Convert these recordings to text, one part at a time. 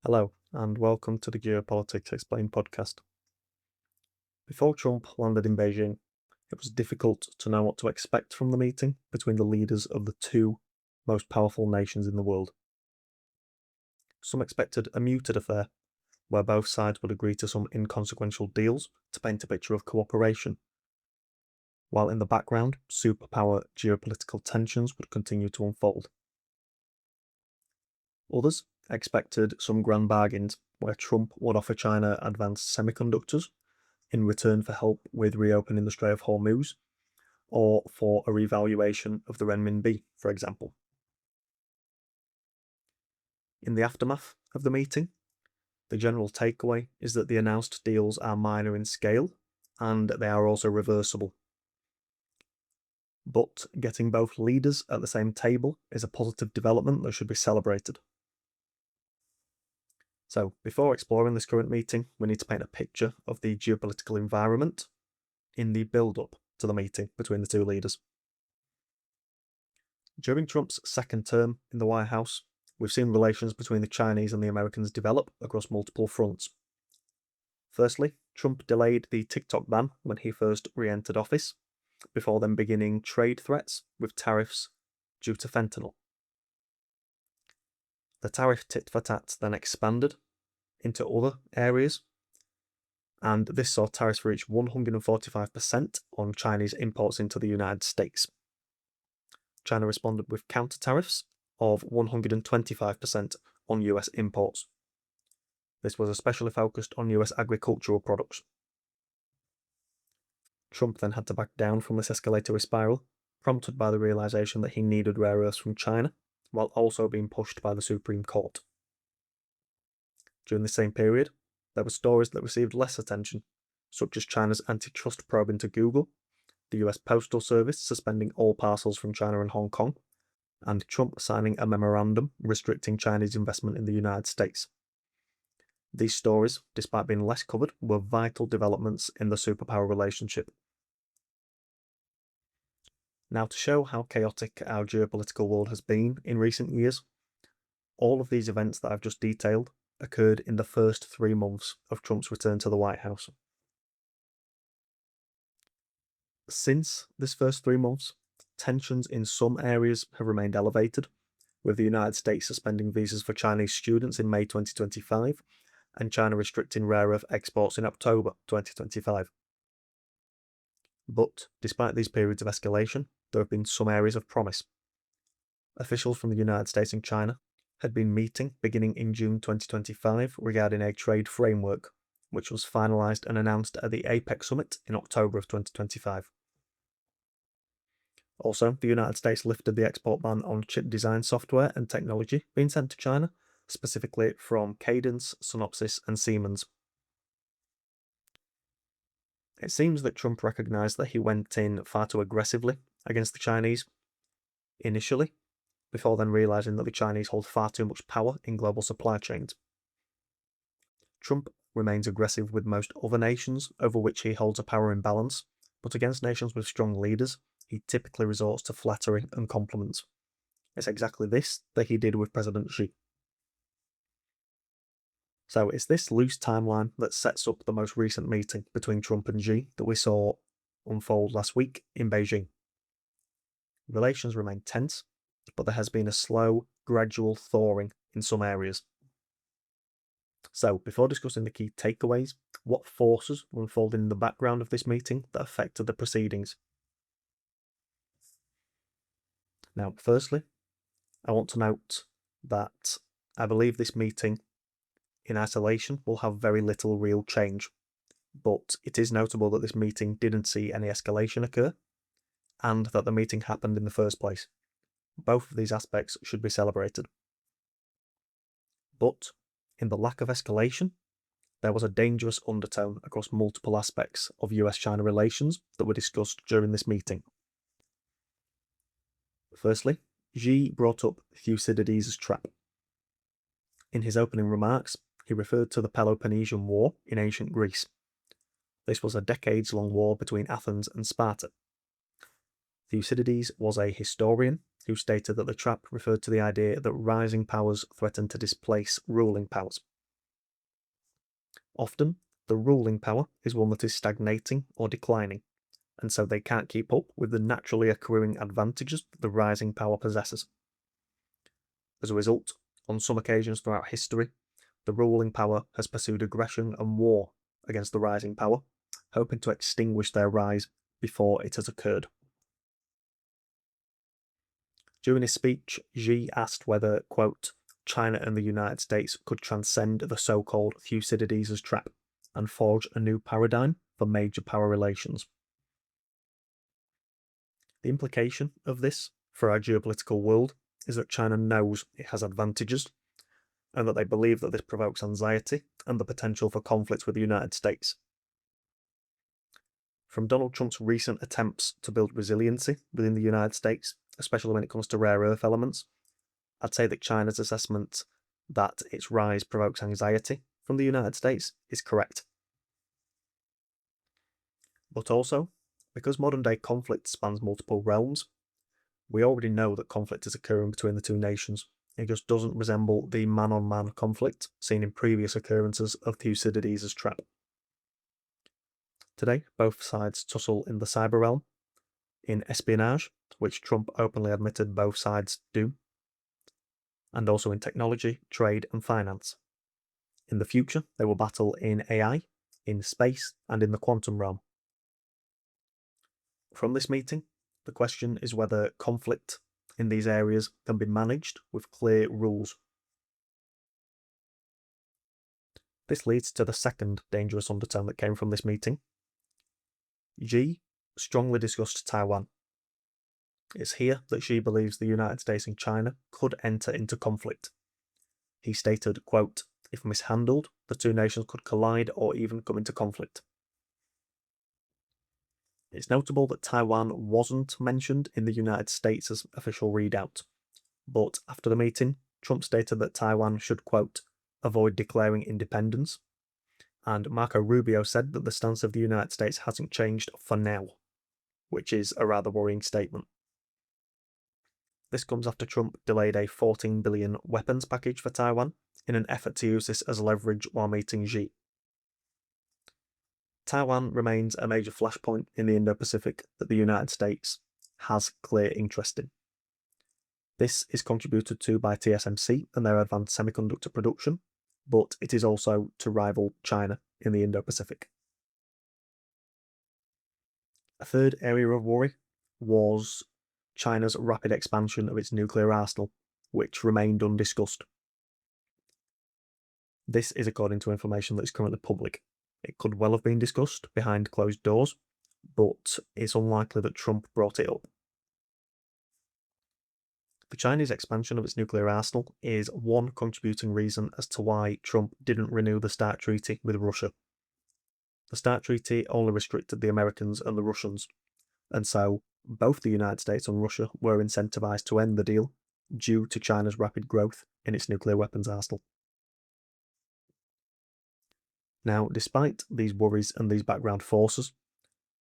Hello, and welcome to the Geopolitics Explained podcast. Before Trump landed in Beijing, it was difficult to know what to expect from the meeting between the leaders of the two most powerful nations in the world. Some expected a muted affair, where both sides would agree to some inconsequential deals to paint a picture of cooperation, while in the background, superpower geopolitical tensions would continue to unfold. Others expected some grand bargains where Trump would offer China advanced semiconductors in return for help with reopening the Strait of Hormuz, or for a revaluation of the renminbi, for example. In the aftermath of the meeting, the general takeaway is that the announced deals are minor in scale and they are also reversible. But getting both leaders at the same table is a positive development that should be celebrated. So, before exploring this current meeting, we need to paint a picture of the geopolitical environment in the build-up to the meeting between the two leaders. During Trump's second term in the White House, we've seen relations between the Chinese and the Americans develop across multiple fronts. Firstly, Trump delayed the TikTok ban when he first re-entered office, before then beginning trade threats with tariffs due to fentanyl. The tariff tit-for-tat then expanded into other areas, and this saw tariffs reach 145% on Chinese imports into the United States. China responded with counter tariffs of 125% on US imports. This was especially focused on US agricultural products. Trump then had to back down from this escalatory spiral, prompted by the realization that he needed rare earths from China, while also being pushed by the Supreme Court. During the same period, there were stories that received less attention, such as China's antitrust probe into Google, the US Postal Service suspending all parcels from China and Hong Kong, and Trump signing a memorandum restricting Chinese investment in the United States. These stories, despite being less covered, were vital developments in the superpower relationship. Now, to show how chaotic our geopolitical world has been in recent years, all of these events that I've just detailed occurred in the first 3 months of Trump's return to the White House. Since this first 3 months, tensions in some areas have remained elevated, with the United States suspending visas for Chinese students in May 2025 and China restricting rare earth exports in October 2025. But despite these periods of escalation, there have been some areas of promise. Officials from the United States and China had been meeting beginning in June 2025 regarding a trade framework, which was finalised and announced at the APEC Summit in October of 2025. Also, the United States lifted the export ban on chip design software and technology being sent to China, specifically from Cadence, Synopsys, and Siemens. It seems that Trump recognised that he went in far too aggressively against the Chinese initially, before then realising that the Chinese hold far too much power in global supply chains. Trump remains aggressive with most other nations over which he holds a power imbalance, but against nations with strong leaders, he typically resorts to flattery and compliments. It's exactly this that he did with President Xi. So it's this loose timeline that sets up the most recent meeting between Trump and Xi that we saw unfold last week in Beijing. Relations remain tense, but there has been a slow, gradual thawing in some areas. So, before discussing the key takeaways, what forces were unfolding in the background of this meeting that affected the proceedings? Now, firstly, I want to note that I believe this meeting in isolation will have very little real change, but it is notable that this meeting didn't see any escalation occur, and that the meeting happened in the first place. Both of these aspects should be celebrated. But, in the lack of escalation, there was a dangerous undertone across multiple aspects of US-China relations that were discussed during this meeting. Firstly, Xi brought up Thucydides' trap. In his opening remarks, he referred to the Peloponnesian War in ancient Greece. This was a decades-long war between Athens and Sparta. Thucydides was a historian who stated that the trap referred to the idea that rising powers threaten to displace ruling powers. Often, the ruling power is one that is stagnating or declining, and so they can't keep up with the naturally accruing advantages that the rising power possesses. As a result, on some occasions throughout history, the ruling power has pursued aggression and war against the rising power, hoping to extinguish their rise before it has occurred. During his speech, Xi asked whether, quote, China and the United States could transcend the so-called Thucydides' trap and forge a new paradigm for major power relations. The implication of this for our geopolitical world is that China knows it has advantages, and that they believe that this provokes anxiety and the potential for conflict with the United States. From Donald Trump's recent attempts to build resiliency within the United States, especially when it comes to rare earth elements, I'd say that China's assessment that its rise provokes anxiety from the United States is correct. But also, because modern-day conflict spans multiple realms, we already know that conflict is occurring between the two nations. It just doesn't resemble the man-on-man conflict seen in previous occurrences of Thucydides' trap. Today, both sides tussle in the cyber realm, in espionage, which Trump openly admitted both sides do, and also in technology, trade, and finance. In the future, they will battle in AI, in space, and in the quantum realm. From this meeting, the question is whether conflict in these areas can be managed with clear rules. This leads to the second dangerous undertone that came from this meeting. Xi strongly discussed Taiwan. It's here that Xi believes the United States and China could enter into conflict. He stated, quote, if mishandled, the two nations could collide or even come into conflict. It's notable that Taiwan wasn't mentioned in the United States' official readout, but after the meeting, Trump stated that Taiwan should, quote, avoid declaring independence, and Marco Rubio said that the stance of the United States hasn't changed for now, which is a rather worrying statement. This comes after Trump delayed a $14 billion weapons package for Taiwan in an effort to use this as leverage while meeting Xi. Taiwan remains a major flashpoint in the Indo-Pacific that the United States has clear interest in. This is contributed to by TSMC and their advanced semiconductor production, but it is also to rival China in the Indo-Pacific. A third area of worry was China's rapid expansion of its nuclear arsenal, which remained undiscussed. This is according to information that is currently public. It could well have been discussed behind closed doors, but it's unlikely that Trump brought it up. The Chinese expansion of its nuclear arsenal is one contributing reason as to why Trump didn't renew the START treaty with Russia. The START treaty only restricted the Americans and the Russians, and so both the United States and Russia were incentivized to end the deal due to China's rapid growth in its nuclear weapons arsenal. Now, despite these worries and these background forces,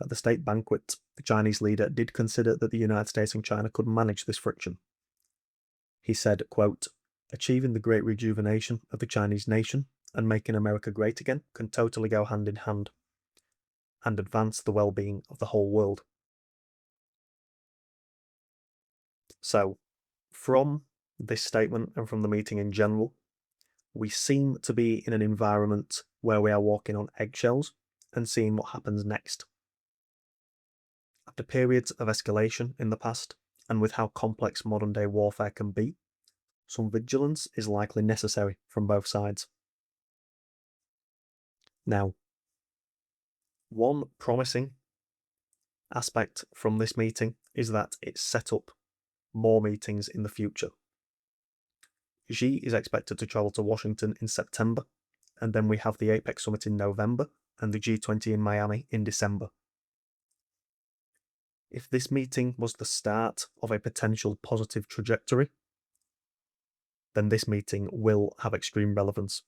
at the state banquet, the Chinese leader did consider that the United States and China could manage this friction. He said, quote, achieving the great rejuvenation of the Chinese nation and making America great again can totally go hand in hand and advance the well-being of the whole world. So, from this statement and from the meeting in general, we seem to be in an environment where we are walking on eggshells and seeing what happens next. After periods of escalation in the past, and with how complex modern-day warfare can be, some vigilance is likely necessary from both sides. Now, one promising aspect from this meeting is that it set up more meetings in the future. Xi is expected to travel to Washington in September, and then we have the APEC Summit in November and the G20 in Miami in December. If this meeting was the start of a potential positive trajectory, then this meeting will have extreme relevance.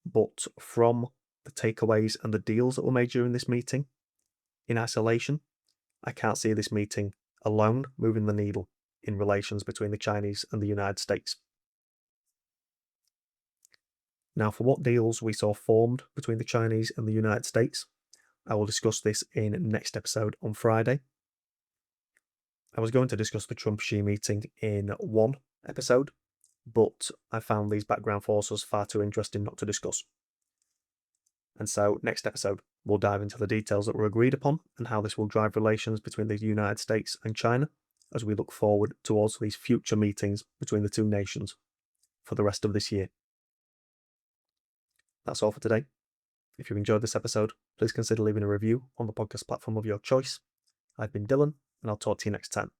But from the takeaways and the deals that were made during this meeting, in isolation, I can't see this meeting alone moving the needle in relations between the Chinese and the United States. Now, for what deals we saw formed between the Chinese and the United States, I will discuss this in next episode on Friday. I was going to discuss the Trump-Xi meeting in one episode, but I found these background forces far too interesting not to discuss. And so, next episode, we'll dive into the details that were agreed upon and how this will drive relations between the United States and China as we look forward towards these future meetings between the two nations for the rest of this year. That's all for today. If you enjoyed this episode, please consider leaving a review on the podcast platform of your choice. I've been Dylan, and I'll talk to you next time.